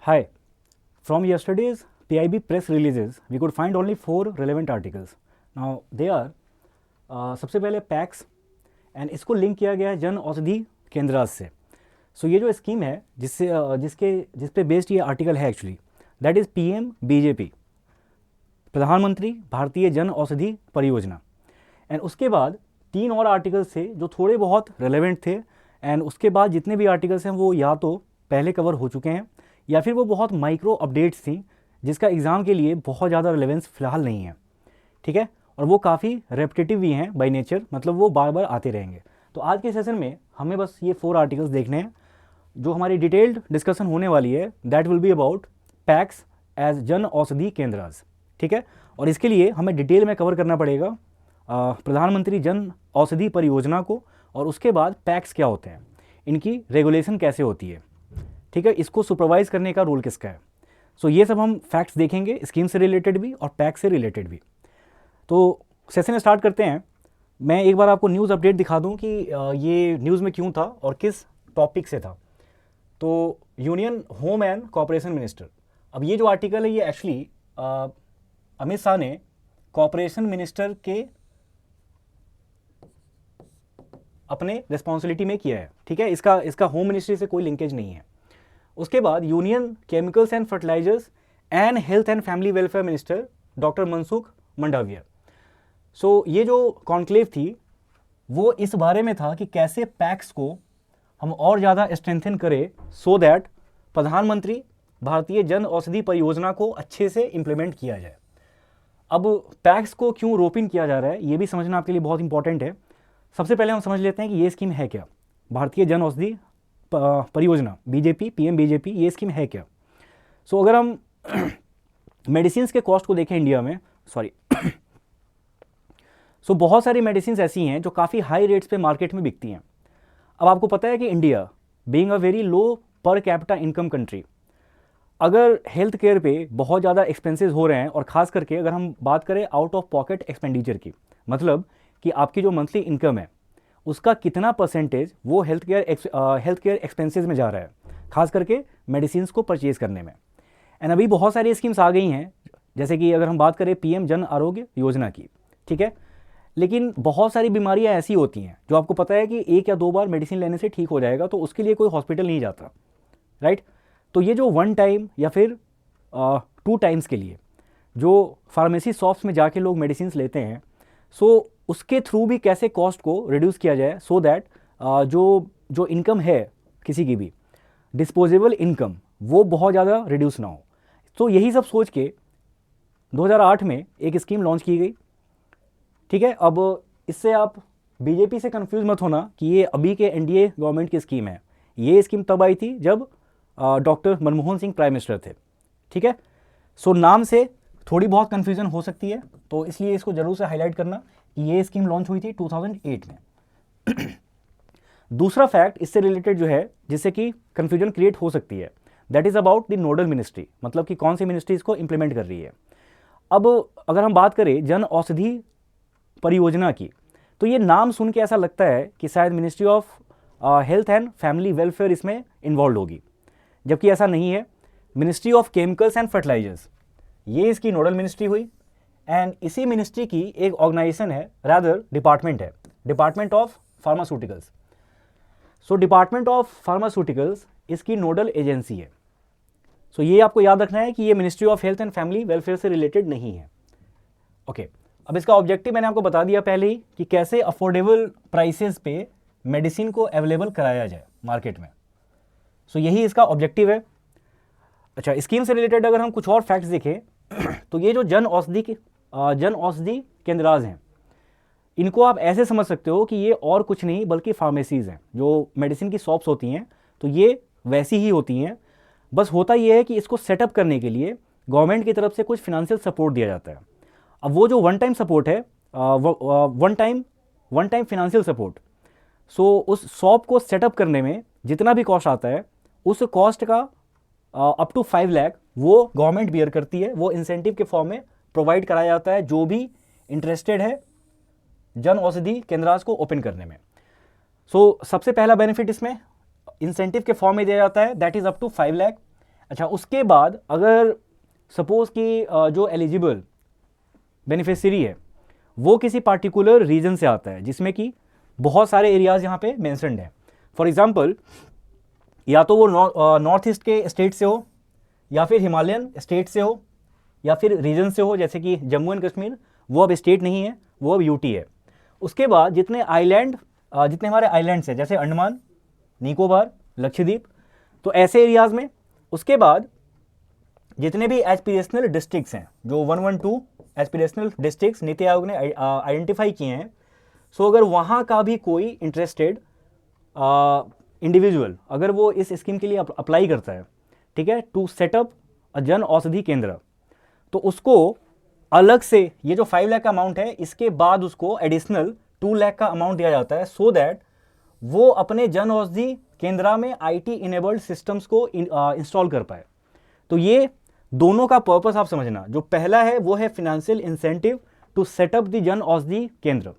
Hi. From yesterday's PIB press releases, we could find only 4 relevant articles. Now they are सबसे पहले packs and इसको link किया गया है जन औषधि केंद्राज से. सो ये जो स्कीम है जिस पे बेस्ड ये आर्टिकल है actually, that is PM BJP, प्रधानमंत्री भारतीय जन औषधि परियोजना. एंड उसके बाद 3 और आर्टिकल्स थे जो थोड़े बहुत रेलेवेंट थे. एंड उसके बाद जितने भी आर्टिकल्स हैं वो या तो पहले कवर हो चुके हैं या फिर वो बहुत माइक्रो अपडेट्स थी जिसका एग्ज़ाम के लिए बहुत ज़्यादा रिलेवेंस फ़िलहाल नहीं है. ठीक है, और वो काफ़ी रेपिटेटिव भी हैं बाय नेचर, मतलब वो बार बार आते रहेंगे. तो आज के सेशन में हमें बस ये 4 आर्टिकल्स देखने हैं. जो हमारी डिटेल्ड डिस्कशन होने वाली है that will be about PACS as Jan Aushadhi केंद्राज. ठीक है, और इसके लिए हमें डिटेल में कवर करना पड़ेगा प्रधानमंत्री जन औषधि परियोजना को, और उसके बाद पैक्स क्या होते हैं, इनकी रेगुलेशन कैसे होती है. ठीक है, इसको सुपरवाइज करने का रोल किसका है. सो ये सब हम फैक्ट्स देखेंगे, स्कीम से रिलेटेड भी और पैक्स से रिलेटेड भी. तो सेशन स्टार्ट करते हैं. मैं एक बार आपको न्यूज़ अपडेट दिखा दूं कि ये न्यूज़ में क्यों था और किस टॉपिक से था. तो union home and corporation minister, अब ये जो आर्टिकल है ये एक्चुअली अमित शाह ने कॉर्पोरेशन मिनिस्टर के अपने रिस्पॉन्सिबिलिटी में किया है. ठीक है, इसका होम मिनिस्ट्री से कोई लिंकेज नहीं है. उसके बाद union chemicals and fertilisers and health and family welfare minister doctor Mansukh Mandaviya. So ये जो कॉन्क्लेव थी वो इस बारे में था कि कैसे पैक्स को हम और ज़्यादा स्ट्रेंथन करें सो दैट प्रधानमंत्री भारतीय जन औषधि परियोजना को अच्छे से इम्प्लीमेंट किया जाए. अब पैक्स को क्यों रोपिन किया जा रहा है ये भी समझना आपके लिए बहुत इंपॉर्टेंट है. सबसे पहले हम समझ लेते हैं कि ये स्कीम है क्या. भारतीय जन औषधि परियोजना BJP PM BJP, ये स्कीम है क्या. सो अगर हम मेडिसिन के कॉस्ट को देखें इंडिया में, सो बहुत सारी मेडिसिन ऐसी हैं जो काफ़ी हाई रेट्स पे मार्केट में बिकती हैं. अब आपको पता है कि India being a very low per capita income country, अगर हेल्थ केयर पे बहुत ज़्यादा एक्सपेंसेस हो रहे हैं, और ख़ास करके अगर हम बात करें आउट ऑफ पॉकेट एक्सपेंडिचर की, मतलब कि आपकी जो मंथली इनकम है उसका कितना परसेंटेज वो हेल्थ केयर एक्सपेंसेस में जा रहा है, खास करके मेडिसिन को परचेज करने में. एंड अभी बहुत सारी स्कीम्स आ गई हैं, जैसे कि अगर हम बात करें PM जन आरोग्य योजना की. ठीक है, लेकिन बहुत सारी बीमारियां ऐसी होती हैं जो आपको पता है कि 1 या 2 बार मेडिसिन लेने से ठीक हो जाएगा, तो उसके लिए कोई हॉस्पिटल नहीं जाता, राइट. तो ये जो 1 टाइम या फिर 2 टाइम्स के लिए जो फार्मेसी शॉप्स में जाके लोग मेडिसिन लेते हैं, सो उसके थ्रू भी कैसे कॉस्ट को रिड्यूस किया जाए सो दैट जो इनकम है किसी की भी, डिस्पोजेबल इनकम, वो बहुत ज़्यादा रिड्यूस ना हो. तो यही सब सोच के 2008 में एक स्कीम लॉन्च की गई. ठीक है, अब इससे आप BJP से कंफ्यूज मत होना कि ये अभी के NDA गवर्नमेंट की स्कीम है. ये स्कीम तब आई थी जब doctor Manmohan Singh prime minister थे. ठीक है, सो नाम से थोड़ी बहुत कन्फ्यूजन हो सकती है, तो इसलिए इसको जरूर से हाईलाइट करना कि ये स्कीम लॉन्च हुई थी 2008 में. दूसरा फैक्ट इससे रिलेटेड जो है जिससे कि कन्फ्यूजन क्रिएट हो सकती है, that is about the nodal ministry, मतलब कि कौन सी मिनिस्ट्री इसको इंप्लीमेंट कर रही है. अब अगर हम बात करें जन औषधि परियोजना की, तो ये नाम सुन के ऐसा लगता है कि शायद ministry of health and family welfare इसमें इन्वॉल्व होगी, जबकि ऐसा नहीं है. Ministry of chemicals and fertilizers, ये इसकी नोडल मिनिस्ट्री हुई. एंड इसी मिनिस्ट्री की एक ऑर्गेनाइजेशन है, रादर डिपार्टमेंट है, department of pharmaceuticals. So department of pharmaceuticals इसकी नोडल एजेंसी है. सो ये आपको याद रखना है कि ये ministry of health and family welfare से रिलेटेड नहीं है. ओके, अब इसका ऑब्जेक्टिव मैंने आपको बता दिया पहले ही कि कैसे अफोर्डेबल प्राइसेस पे मेडिसिन को अवेलेबल कराया जाए मार्केट में. सो यही इसका ऑब्जेक्टिव है. अच्छा, स्कीम से रिलेटेड अगर हम कुछ और फैक्ट्स देखें तो ये जो जन औषधि केंद्राज हैं, इनको आप ऐसे समझ सकते हो कि ये और कुछ नहीं बल्कि फार्मेसीज़ हैं. जो मेडिसिन की शॉप्स होती हैं तो ये वैसी ही होती हैं, बस होता ये है कि इसको सेटअप करने के लिए गवर्नमेंट की तरफ से कुछ फिनेंशियल सपोर्ट दिया जाता है. अब वो जो वन टाइम सपोर्ट है, वन टाइम फिनेंशियल सपोर्ट, सो उस शॉप को सेटअप करने में जितना भी कॉस्ट आता है उस कॉस्ट का अप टू 5 लाख वो गवर्नमेंट बियर करती है. वो इंसेंटिव के फॉर्म में प्रोवाइड कराया जाता है जो भी इंटरेस्टेड है जन औषधि केंद्राज को ओपन करने में. सो सबसे पहला बेनिफिट इसमें इंसेंटिव के फॉर्म में दिया जाता है, that is up to 5 lakh. अच्छा, उसके बाद अगर सपोज कि जो एलिजिबल बेनिफिशियरी है वो किसी पार्टिकुलर रीजन से आता है जिसमें कि बहुत सारे एरियाज यहाँ पे मेंशन्ड हैं। फॉर एग्जांपल, या तो वो नॉर्थ ईस्ट के स्टेट से हो, या फिर हिमालयन स्टेट से हो, या फिर रीजन से हो, जैसे कि जम्मू एंड कश्मीर, वो अब स्टेट नहीं है, वो अब यूटी है। उसके बाद जितने हमारे आइलैंड्स हैं, जैसे अंडमान, निकोबार, लक्षद्वीप, तो ऐसे एरियाज में। उसके बाद जितने भी एस्पिरेशनल डिस्ट्रिक्ट्स हैं, जो 112 एस्पिरेशनल डिस्ट्रिक्ट्स नीति आयोग ने आइडेंटिफाई किए हैं, सो अगर वहाँ का भी कोई इंटरेस्टेड इंडिविजुअल अगर वो इस स्कीम के लिए अप्लाई करता है, ठीक है, टू सेटअप अ जन औषधि केंद्र, तो उसको अलग से ये जो 5 लाख का अमाउंट है, इसके बाद उसको एडिशनल 2 लाख का अमाउंट दिया जाता है, सो दैट वो अपने जन औषधि केंद्र में आईटी इनेबल्ड सिस्टम्स को इंस्टॉल कर पाए। तो ये दोनों का पर्पस आप समझना, जो पहला है वो है financial incentive to set up the Jan Aushadhi केंद्र।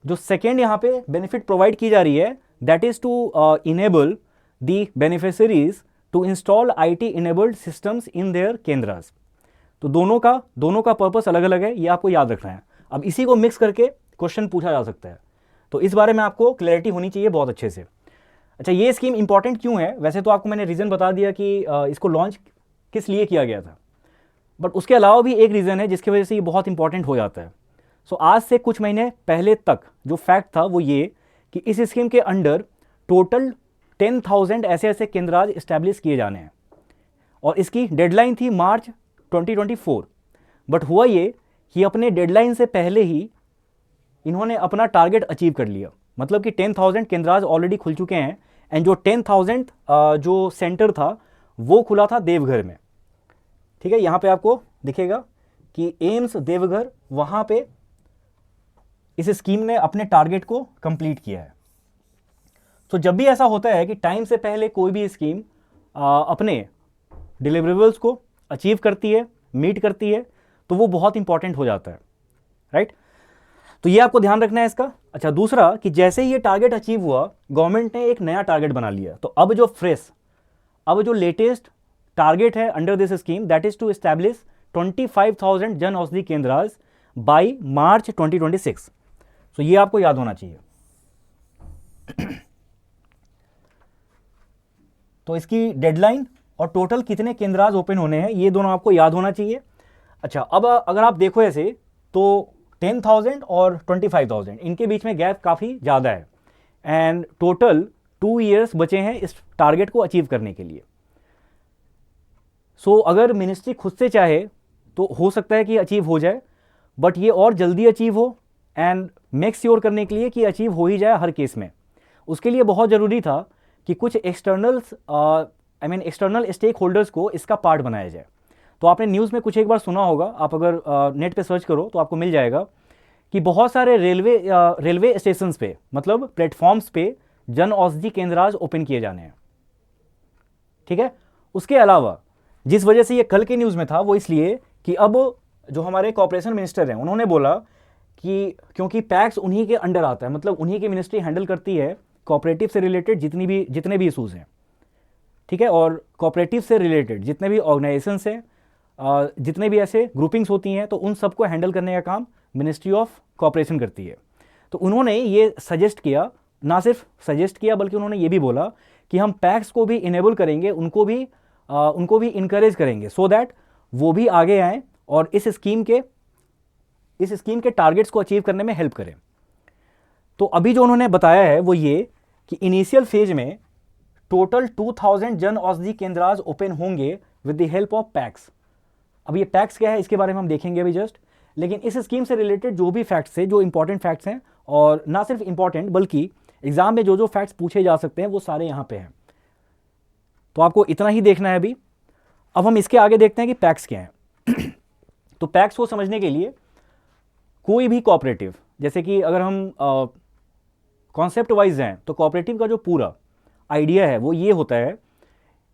जो सेकेंड यहाँ पे बेनिफिट प्रोवाइड की जा रही है, that is to enable the beneficiaries to install IT enabled systems in their केंद्रास। तो दोनों का पर्पस अलग अलग है, ये आपको याद रखना है। अब इसी को मिक्स करके क्वेश्चन पूछा जा सकता है, तो इस बारे में आपको क्लैरिटी होनी चाहिए बहुत अच्छे से। अच्छा, ये स्कीम इंपॉर्टेंट क्यों है? वैसे तो आपको मैंने रीज़न बता दिया कि इसको लॉन्च किस लिए किया गया था, बट उसके अलावा भी एक रीज़न है जिसकी वजह से ये बहुत इंपॉर्टेंट हो जाता है। सो आज से कुछ महीने पहले तक जो फैक्ट था वो ये कि इस स्कीम के अंडर टोटल 10,000 ऐसे केंद्राज इस्टेब्लिश किए जाने हैं, और इसकी डेडलाइन थी मार्च 2024। बट हुआ ये कि अपने डेडलाइन से पहले ही इन्होंने अपना टारगेट अचीव कर लिया। मतलब कि 10,000 केंद्राज ऑलरेडी खुल चुके हैं, एंड जो 10,000 जो सेंटर था वो खुला था देवघर में। ठीक है, यहाँ पे आपको दिखेगा कि एम्स देवघर, वहाँ पे इस स्कीम ने अपने टारगेट को कंप्लीट किया है। तो जब भी ऐसा होता है कि टाइम से पहले कोई भी स्कीम अपने डिलीवरेबल्स को अचीव करती है, मीट करती है, तो वो बहुत इंपॉर्टेंट हो जाता है, राइट? तो ये आपको ध्यान रखना है इसका। अच्छा, दूसरा कि जैसे ही ये टारगेट अचीव हुआ, गवर्नमेंट ने एक नया टारगेट बना लिया। तो अब जो लेटेस्ट टारगेट है under this scheme, that is to establish 25,000 Jan Aushadhi केंद्रास by मार्च 2026। तो ये आपको याद होना चाहिए। तो इसकी डेडलाइन और टोटल कितने केंद्राज ओपन होने हैं, ये दोनों आपको याद होना चाहिए। अच्छा, अब अगर आप देखो ऐसे तो 10,000 और 25,000 इनके बीच में गैप काफ़ी ज़्यादा है, एंड टोटल 2 ईयर्स बचे हैं इस टारगेट को अचीव करने के लिए। सो अगर मिनिस्ट्री खुद से चाहे तो हो सकता है कि अचीव हो जाए, बट ये और जल्दी अचीव हो एंड मेक श्योर करने के लिए कि अचीव हो ही जाए हर केस में, उसके लिए बहुत ज़रूरी था कि कुछ एक्सटर्नल स्टेक होल्डर्स को इसका पार्ट बनाया जाए। तो आपने न्यूज़ में कुछ एक बार सुना होगा, आप अगर नेट पे सर्च करो तो आपको मिल जाएगा कि बहुत सारे रेलवे स्टेशंस पे, मतलब प्लेटफॉर्म्स पे जन औषधि केंद्राज ओपन किए जाने हैं। ठीक है, उसके अलावा जिस वजह से ये कल के न्यूज़ में था वो इसलिए कि अब जो हमारे कॉर्पोरेशन मिनिस्टर हैं उन्होंने बोला कि क्योंकि पैक्स उन्हीं के अंडर आता है, मतलब उन्हीं की मिनिस्ट्री हैंडल करती है कोऑपरेटिव से रिलेटेड जितने भी इशूज़ हैं। ठीक है, और कोऑपरेटिव से रिलेटेड जितने भी ऑर्गेनाइजेशंस हैं, जितने भी ऐसे ग्रुपिंग्स होती हैं, तो उन सबको हैंडल करने का काम मिनिस्ट्री ऑफ कोऑपरेशन करती है। तो उन्होंने ये सजेस्ट किया, ना सिर्फ सजेस्ट किया बल्कि उन्होंने ये भी बोला कि हम पैक्स को भी इनेबल करेंगे, उनको भी इनकरेज करेंगे, सो दैट वो भी आगे आएँ और इस स्कीम के टारगेट्स को अचीव करने में हेल्प करें। तो अभी जो उन्होंने बताया है वो ये कि इनिशियल फेज में टोटल 2,000 जन औषधि केंद्राज ओपन होंगे with the help of PACS. अब ये पैक्स क्या है इसके बारे में हम देखेंगे अभी जस्ट, लेकिन इस स्कीम से रिलेटेड जो भी फैक्ट्स हैं, जो इंपॉर्टेंट फैक्ट्स हैं, और ना सिर्फ इंपॉर्टेंट बल्कि एग्जाम में जो फैक्ट्स पूछे जा सकते हैं वो सारे यहाँ पे हैं। तो आपको इतना ही देखना है अभी। अब हम इसके आगे देखते हैं कि पैक्स क्या है। तो पैक्स को समझने के लिए कोई भी कोऑपरेटिव, जैसे कि अगर हम कॉन्सेप्ट वाइज हैं, तो कोऑपरेटिव का जो पूरा आइडिया है वो ये होता है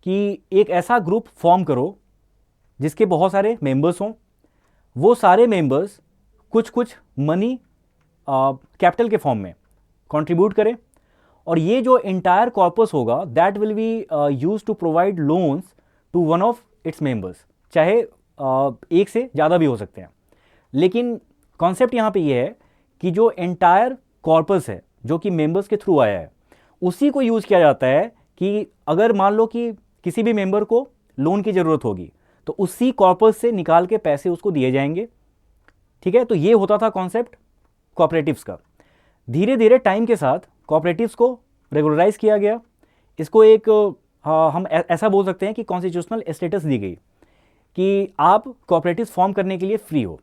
कि एक ऐसा ग्रुप फॉर्म करो जिसके बहुत सारे मेंबर्स हों, वो सारे मेंबर्स कुछ मनी कैपिटल के फॉर्म में कंट्रीब्यूट करें, और ये जो इंटायर कॉर्पस होगा that will be use to provide loans to one of its members, चाहे एक से ज़्यादा भी हो सकते हैं। लेकिन कॉन्सेप्ट यहाँ पे ये है कि जो एंटायर कॉर्पस है जो कि मेंबर्स के थ्रू आया है, उसी को यूज़ किया जाता है कि अगर मान लो कि किसी भी मेंबर को लोन की ज़रूरत होगी तो उसी कॉर्पस से निकाल के पैसे उसको दिए जाएंगे। ठीक है, तो ये होता था कॉन्सेप्ट कोऑपरेटिव्स का। धीरे धीरे टाइम के साथ कोऑपरेटिव्स को रेगुलराइज किया गया, इसको एक हम ऐसा बोल सकते हैं कि कॉन्स्टिट्यूशनल स्टेटस दी गई कि आप कोऑपरेटिव्स फॉर्म करने के लिए फ्री हो,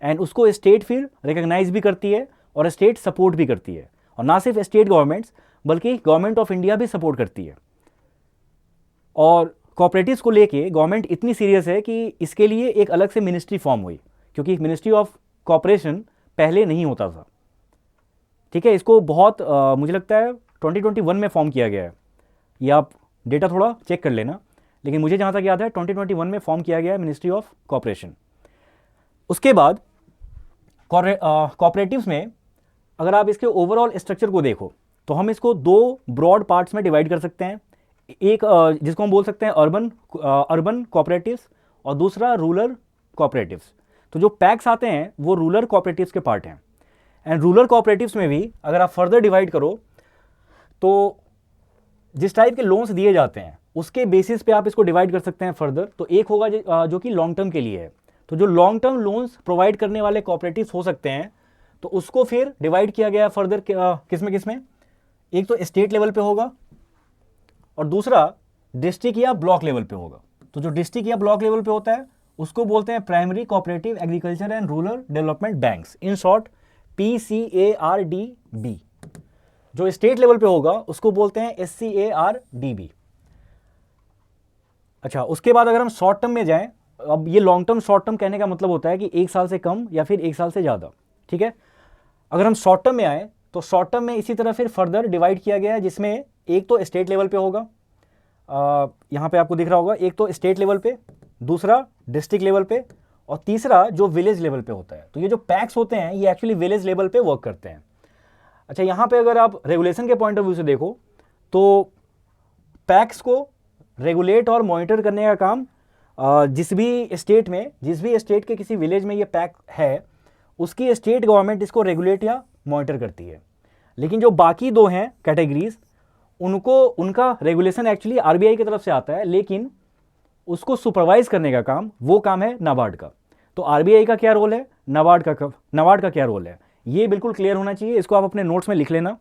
एंड उसको स्टेट फिर रिकग्नाइज भी करती है और स्टेट सपोर्ट भी करती है, और ना सिर्फ स्टेट गवर्नमेंट्स बल्कि गवर्नमेंट ऑफ इंडिया भी सपोर्ट करती है। और कोऑपरेटिव्स को लेके गवर्नमेंट इतनी सीरियस है कि इसके लिए एक अलग से मिनिस्ट्री फॉर्म हुई, क्योंकि मिनिस्ट्री ऑफ कोऑपरेशन पहले नहीं होता था। ठीक है, इसको बहुत मुझे लगता है 2021 में फॉर्म किया गया है, ये आप डेटा थोड़ा चेक कर लेना, लेकिन मुझे जहाँ तक याद है 2021 में फॉर्म किया गया है मिनिस्ट्री ऑफ कोऑपरेशन। उसके बाद कोऑपरेटिव्स में अगर आप इसके ओवरऑल स्ट्रक्चर को देखो तो हम इसको दो ब्रॉड पार्ट्स में डिवाइड कर सकते हैं। एक जिसको हम बोल सकते हैं अर्बन कोऑपरेटिव्स और दूसरा रूरल कोऑपरेटिव्स। तो जो पैक्स आते हैं वो रूरल कोऑपरेटिव्स के पार्ट हैं, एंड रूरल कोऑपरेटिव्स में भी अगर आप फर्दर डिवाइड करो तो जिस टाइप के लोन्स दिए जाते हैं उसके बेसिस पे आप इसको डिवाइड कर सकते हैं फर्दर। तो एक होगा जो कि लॉन्ग टर्म के लिए है, तो जो लॉन्ग टर्म लोन्स प्रोवाइड करने वाले कोऑपरेटिव्स हो सकते हैं तो उसको फिर डिवाइड किया गया फर्दर किसमें एक तो स्टेट लेवल पे होगा और दूसरा डिस्ट्रिक्ट या ब्लॉक लेवल पे होगा। तो जो डिस्ट्रिक्ट या ब्लॉक लेवल पे होता है उसको बोलते हैं primary cooperative agriculture and rural development banks, in short PCARDB। जो स्टेट लेवल पे होगा उसको बोलते हैं SCARDB। अच्छा, उसके बाद अगर हम शॉर्ट टर्म में जाएं, अब ये लॉन्ग टर्म शॉर्ट टर्म कहने का मतलब होता है कि एक साल से कम या फिर एक साल से ज़्यादा। ठीक है, अगर हम शॉर्ट टर्म में आए तो शॉर्ट टर्म में इसी तरह फिर फर्दर डिवाइड किया गया है, जिसमें एक तो स्टेट लेवल पे होगा, यहाँ पे आपको दिख रहा होगा, एक तो स्टेट लेवल पे, दूसरा डिस्ट्रिक्ट लेवल पे, और तीसरा जो विलेज लेवल पे होता है। तो ये जो पैक्स होते हैं ये एक्चुअली विलेज लेवल पे वर्क करते हैं। अच्छा, यहाँ पे अगर आप रेगुलेशन के पॉइंट ऑफ व्यू से देखो तो पैक्स को रेगुलेट और मॉनिटर करने का काम जिस भी स्टेट के किसी विलेज में ये पैक है उसकी स्टेट गवर्नमेंट इसको रेगुलेट या मॉनिटर करती है। लेकिन जो बाकी दो हैं कैटेगरीज, उनका रेगुलेशन एक्चुअली RBI की तरफ से आता है, लेकिन उसको सुपरवाइज करने का काम वो काम है नाबार्ड का। तो RBI का क्या रोल है, नाबार्ड का क्या रोल है, ये बिल्कुल क्लियर होना चाहिए। इसको आप अपने नोट्स में लिख लेना,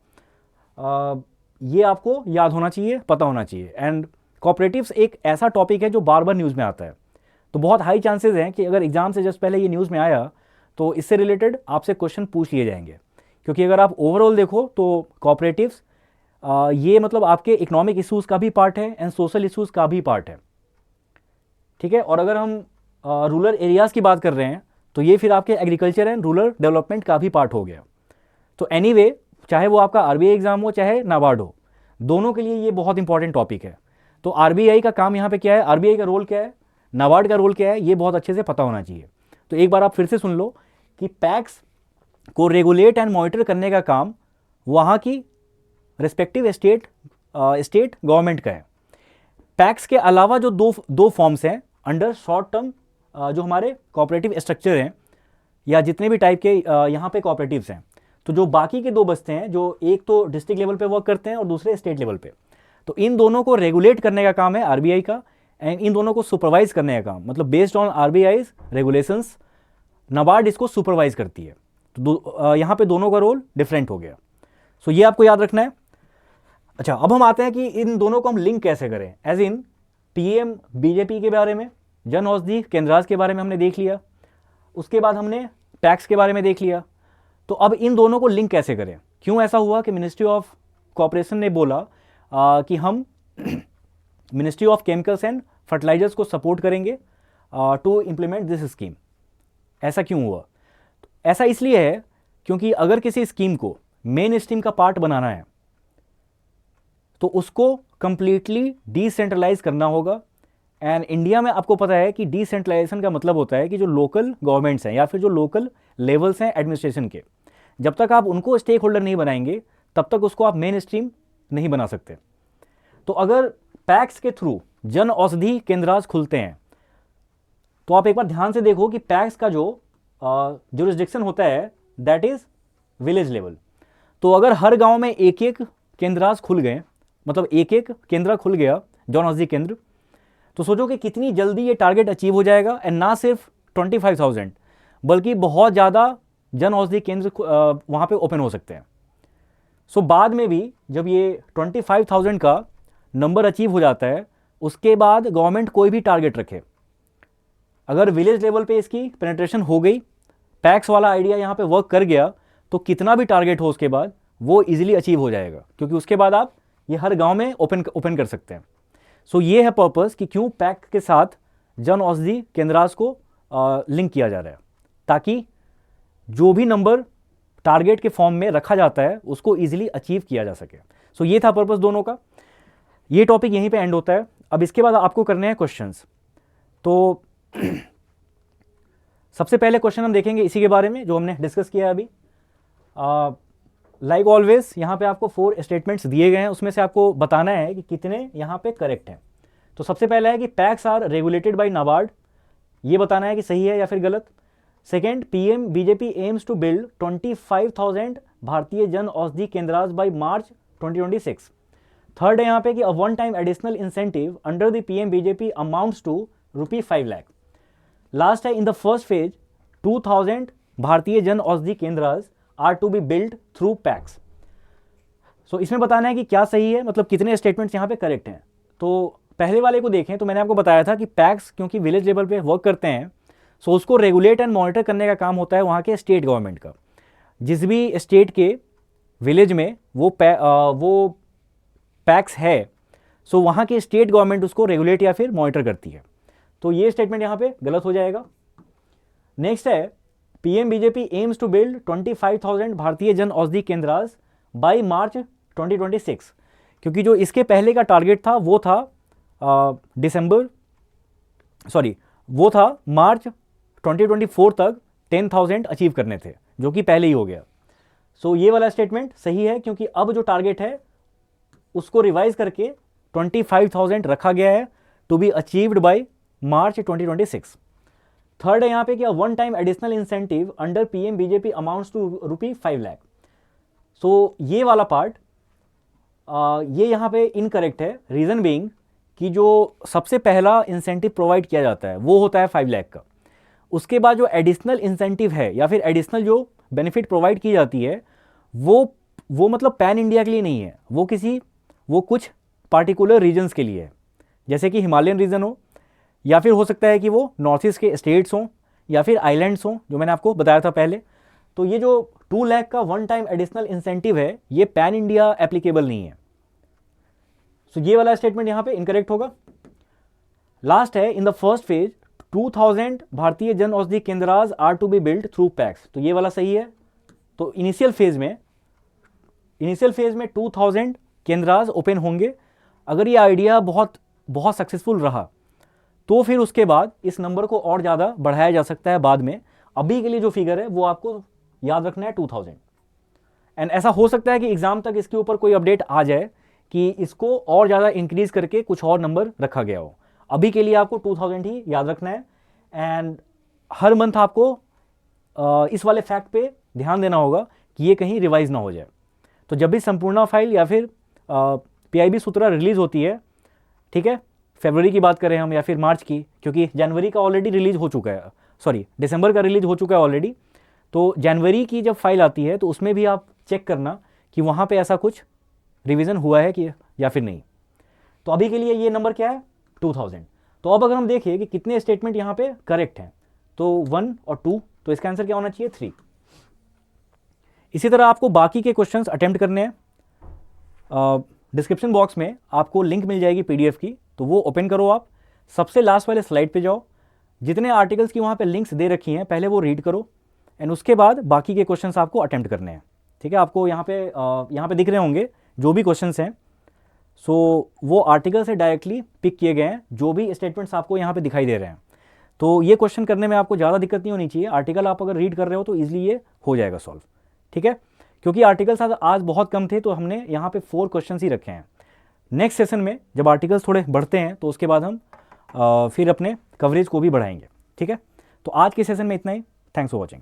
ये आपको याद होना चाहिए, पता होना चाहिए। एंड कोऑपरेटिव्स एक ऐसा टॉपिक है जो बार बार न्यूज़ में आता है, तो बहुत हाई चांसेस हैं कि अगर एग्जाम से जस्ट पहले ये न्यूज़ में आया तो इससे रिलेटेड आपसे क्वेश्चन पूछ लिए जाएंगे। क्योंकि अगर आप ओवरऑल देखो तो कोऑपरेटिव्स ये मतलब आपके इकोनॉमिक इश्यूज़ का भी पार्ट है एंड सोशल इश्यूज़ का भी पार्ट है। ठीक है, और अगर हम रूरल एरियाज़ की बात कर रहे हैं तो ये फिर आपके एग्रीकल्चर एंड रूरल डेवलपमेंट का भी पार्ट हो गया। तो एनीवे, चाहे वो आपका RBI एग्जाम हो चाहे नाबार्ड हो, दोनों के लिए ये बहुत इंपॉर्टेंट टॉपिक है। तो RBI का काम यहाँ पे क्या है, RBI का रोल क्या है, नाबार्ड का रोल क्या है, ये बहुत अच्छे से पता होना चाहिए। तो एक बार आप फिर से सुन लो कि पैक्स को रेगुलेट एंड मॉनिटर करने का काम वहाँ की रिस्पेक्टिव स्टेट गवर्नमेंट का है। पैक्स के अलावा जो दो फॉर्म्स हैं अंडर शॉर्ट टर्म, जो हमारे कोऑपरेटिव स्ट्रक्चर हैं या जितने भी टाइप के यहाँ पे कोऑपरेटिव्स हैं, तो जो बाकी के दो बचते हैं, जो एक तो डिस्ट्रिक्ट लेवल पे वर्क करते हैं और दूसरे स्टेट लेवल पे, तो इन दोनों को रेगुलेट करने का काम है RBI का, एंड इन दोनों को सुपरवाइज करने का काम, मतलब based on RBI's regulations NABARD इसको सुपरवाइज करती है। तो यहाँ पे दोनों का रोल डिफरेंट हो गया। सो ये आपको याद रखना है। अच्छा, अब हम आते हैं कि इन दोनों को हम लिंक कैसे करें, एज इन PM BJP के बारे में, जन औषधि केंद्राज के बारे में हमने देख लिया, उसके बाद हमने पैक्स के बारे में देख लिया। तो अब इन दोनों को लिंक कैसे करें, क्यों ऐसा हुआ कि मिनिस्ट्री ऑफ कोऑपरेशन ने बोला कि हम ministry of chemicals and fertilizers को सपोर्ट करेंगे टू इम्प्लीमेंट दिस स्कीम। ऐसा क्यों हुआ? ऐसा इसलिए है क्योंकि अगर किसी स्कीम को मेन स्ट्रीम का पार्ट बनाना है तो उसको कंप्लीटली डिसेंट्रलाइज करना होगा। एंड इंडिया में आपको पता है कि डिसेंट्रलाइजेशन का मतलब होता है कि जो लोकल गवर्नमेंट्स हैं या फिर जो लोकल लेवल्स हैं एडमिनिस्ट्रेशन के, जब तक आप उनको स्टेक होल्डर नहीं बनाएंगे तब तक उसको आप मेन स्ट्रीम नहीं बना सकते। तो अगर पैक्स के थ्रू जन औषधि केंद्रास खुलते हैं, तो आप एक बार ध्यान से देखो कि पैक्स का जो जुरिस्डिक्शन होता है दैट इज विलेज लेवल। तो अगर हर गांव में एक एक केंद्रास खुल गए, मतलब एक एक केंद्र खुल गया जन औषधि केंद्र, तो सोचो कि कितनी जल्दी ये टारगेट अचीव हो जाएगा। एंड ना सिर्फ 25,000 बल्कि बहुत ज़्यादा जन औषधि केंद्र वहाँ पे ओपन हो सकते हैं। सो बाद में भी जब ये 25,000 का नंबर अचीव हो जाता है, उसके बाद गवर्नमेंट कोई भी टारगेट रखे, अगर विलेज लेवल पे इसकी पेनिट्रेशन हो गई, पैक्स वाला आइडिया यहाँ पे वर्क कर गया, तो कितना भी टारगेट हो उसके बाद वो इजीली अचीव हो जाएगा, क्योंकि उसके बाद आप ये हर गांव में ओपन कर सकते हैं। सो ये है पर्पस कि क्यों पैक के साथ जन औषधि केंद्रास को लिंक किया जा रहा है, ताकि जो भी नंबर टारगेट के फॉर्म में रखा जाता है उसको इजीली अचीव किया जा सके। सो ये था पर्पस दोनों का। ये टॉपिक यहीं पे एंड होता है। अब इसके बाद आपको करने हैं क्वेश्चंस। तो सबसे पहले क्वेश्चन हम देखेंगे इसी के बारे में जो हमने डिस्कस किया है अभी। लाइक ऑलवेज यहाँ पे आपको 4 स्टेटमेंट्स दिए गए हैं, उसमें से आपको बताना है कि कितने यहाँ पे करेक्ट हैं। तो सबसे पहला है कि PACS are regulated by NABARD, ये बताना है कि सही है या फिर गलत। Second, PM BJP aims to build 25,000 Bharatiya Jan Aushadhi केंद्रास bye March 2026। Third है यहाँ पे कि a one time additional incentive under the PM BJP amounts to ₹5 lakh. Last है, in the first phase 2,000 Bharatiya Jan Aushadhi केंद्रास are to be build through PACS. So इसमें बताना है कि क्या सही है, मतलब कितने स्टेटमेंट्स यहाँ पे करेक्ट हैं। तो पहले वाले को देखें तो मैंने आपको बताया था कि पैक्स क्योंकि विलेज लेवल पे वर्क करते हैं, सो उसको रेगुलेट एंड मॉनिटर करने का काम होता है वहाँ के स्टेट गवर्नमेंट का। जिस भी स्टेट के विलेज में वो पैक्स है, सो वहाँ की स्टेट गवर्नमेंट उसको रेगुलेट या फिर मॉनिटर करती है। तो ये स्टेटमेंट यहाँ पे गलत हो जाएगा। नेक्स्ट है, PM BJP aims to build 25,000 Bharatiya Jan Aushadhi केंद्रास bye March 2026, क्योंकि जो इसके पहले का टारगेट था वो था मार्च 2024 तक 10,000 अचीव करने थे, जो कि पहले ही हो गया। सो ये वाला स्टेटमेंट सही है, क्योंकि अब जो टारगेट है उसको रिवाइज करके 25,000 रखा गया है to be achieved by March 2026। Third है यहाँ पे कि one time additional incentive under PM BJP amounts to ₹5 lakh. So ये वाला पार्ट ये यहाँ पे इनकरेक्ट है। रीज़न बीइंग कि जो सबसे पहला इंसेंटिव प्रोवाइड किया जाता है वो होता है 5 लाख का। उसके बाद जो एडिशनल इंसेंटिव है या फिर एडिशनल जो बेनिफिट प्रोवाइड की जाती है वो मतलब पैन इंडिया के लिए नहीं है, वो कुछ पार्टिकुलर रीजन्स के लिए है, जैसे कि हिमालयन रीजन हो, या फिर हो सकता है कि वो नॉर्थ ईस्ट के स्टेट्स हों या फिर आइलैंड्स हों, जो मैंने आपको बताया था पहले। तो ये जो 2 लाख का वन टाइम एडिशनल इंसेंटिव है ये पैन इंडिया एप्लीकेबल नहीं है। सो ये वाला स्टेटमेंट यहाँ पे इनकरेक्ट होगा। लास्ट है, in the first phase 2,000 Bharatiya Jan Aushadhi केंद्रास are to be build through PACS. तो ये वाला सही है। तो इनिशियल फेज में 2,000 केंद्रास ओपन होंगे। अगर ये आइडिया बहुत सक्सेसफुल रहा तो फिर उसके बाद इस नंबर को और ज़्यादा बढ़ाया जा सकता है बाद में। अभी के लिए जो फिगर है वो आपको याद रखना है 2,000। एंड ऐसा हो सकता है कि एग्जाम तक इसके ऊपर कोई अपडेट आ जाए कि इसको और ज़्यादा इंक्रीज करके कुछ और नंबर रखा गया हो। अभी के लिए आपको 2,000 ही याद रखना है। एंड हर मंथ आपको इस वाले फैक्ट पे ध्यान देना होगा कि ये कहीं रिवाइज ना हो जाए। तो जब भी संपूर्णा फाइल या फिर पीआईबी सूत्रा रिलीज होती है, ठीक है, फरवरी की बात करें हम या फिर मार्च की, क्योंकि जनवरी का ऑलरेडी रिलीज हो चुका है, दिसंबर का रिलीज हो चुका है ऑलरेडी। तो जनवरी की जब फाइल आती है तो उसमें भी आप चेक करना कि वहाँ पे ऐसा कुछ रिवीजन हुआ है कि या फिर नहीं। तो अभी के लिए ये नंबर क्या है 2000। तो अब अगर हम देखें कि कितने स्टेटमेंट यहाँ पे करेक्ट हैं, तो 1 और 2, तो इसका आंसर क्या होना चाहिए 3। इसी तरह आपको बाकी के क्वेश्चंस अटेम्प्ट करने हैं। डिस्क्रिप्शन बॉक्स में आपको लिंक मिल जाएगी पीडीएफ की, तो वो ओपन करो। आप सबसे लास्ट वाले स्लाइड पे जाओ, जितने आर्टिकल्स की वहाँ पे लिंक्स दे रखी हैं पहले वो रीड करो, एंड उसके बाद बाकी के क्वेश्चंस आपको अटेम्प्ट करने हैं। ठीक है, आपको यहाँ पे दिख रहे होंगे जो भी क्वेश्चंस हैं। सो वो आर्टिकल से डायरेक्टली पिक किए गए हैं, जो भी स्टेटमेंट्स आपको यहाँ पे दिखाई दे रहे हैं। तो ये क्वेश्चन करने में आपको ज़्यादा दिक्कत नहीं होनी चाहिए। आर्टिकल आप अगर रीड कर रहे हो तो ईजिली ये हो जाएगा सॉल्व। ठीक है, क्योंकि आर्टिकल्स आज बहुत कम थे तो हमने यहाँ पे 4 क्वेश्चन ही रखे हैं। नेक्स्ट सेशन में जब आर्टिकल्स थोड़े बढ़ते हैं तो उसके बाद हम फिर अपने कवरेज को भी बढ़ाएंगे। ठीक है, तो आज के सेशन में इतना ही। Thanks for watching.